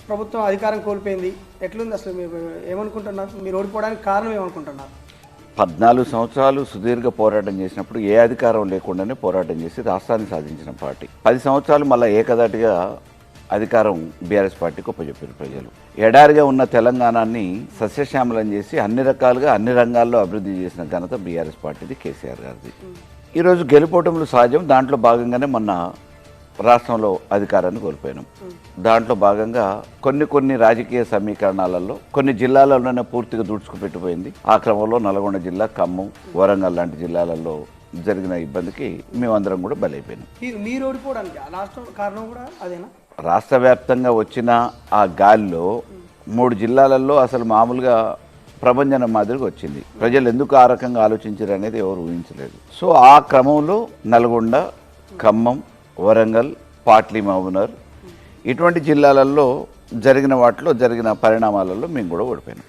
ప్రభుత్వం అధికారం కోల్పోయింది, ఎట్లుంది అసలు? మీరు ఏమనుకుంటున్నారు? మీరు ఓడిపోవడానికి కారణం ఏమనుకుంటున్నారు? 14 సంవత్సరాలు సుదీర్ఘ పోరాటం చేసినప్పుడు ఏ అధికారం లేకుండానే పోరాటం చేసి రాష్ట్రాన్ని సాధించిన పార్టీ 10 సంవత్సరాలు మళ్ళీ ఏకదాటిగా అధికారం బీఆర్ఎస్ పార్టీకి ఒప్పచెప్పారు ప్రజలు. ఎడారిగా ఉన్న తెలంగాణని సస్యశ్యామలం చేసి అన్ని రకాలుగా అన్ని రంగాల్లో అభివృద్ధి చేసిన ఘనత బీఆర్ఎస్ పార్టీది, కేసీఆర్ గారిది. ఈరోజు గెలుపోవటంలో సహజం. దాంట్లో భాగంగానే మొన్న రాష్ట్రంలో అధికారాన్ని కోల్పోయినాం. దాంట్లో భాగంగా కొన్ని రాజకీయ సమీకరణాలలో కొన్ని జిల్లాలలోనే పూర్తిగా దూడ్చుకుపెట్టిపోయింది. ఆ క్రమంలో నల్గొండ జిల్లా, ఖమ్మం, వరంగల్ లాంటి జిల్లాలలో జరిగిన ఇబ్బందికి మేమందరం కూడా బలైపోయినాం. మీరు ఓడిపోవడానికి రాష్ట్రం కారణం కూడా అదేనా? రాష్ట్ర వ్యాప్తంగా వచ్చిన ఆ గాలిలో 3 జిల్లాలలో అసలు మామూలుగా ప్రభంజనం మాదిరిగా వచ్చింది. ప్రజలు ఎందుకు ఆ రకంగా ఆలోచించారు అనేది ఎవరు ఊహించలేదు. సో ఆ క్రమంలో నల్గొండ, ఖమ్మం, వరంగల్, పాట్లీ, మహబూబ్నగర్ ఇటువంటి జిల్లాలలో జరిగిన వాటిలో జరిగిన పరిణామాలలో మేము కూడా ఓడిపోయినాం.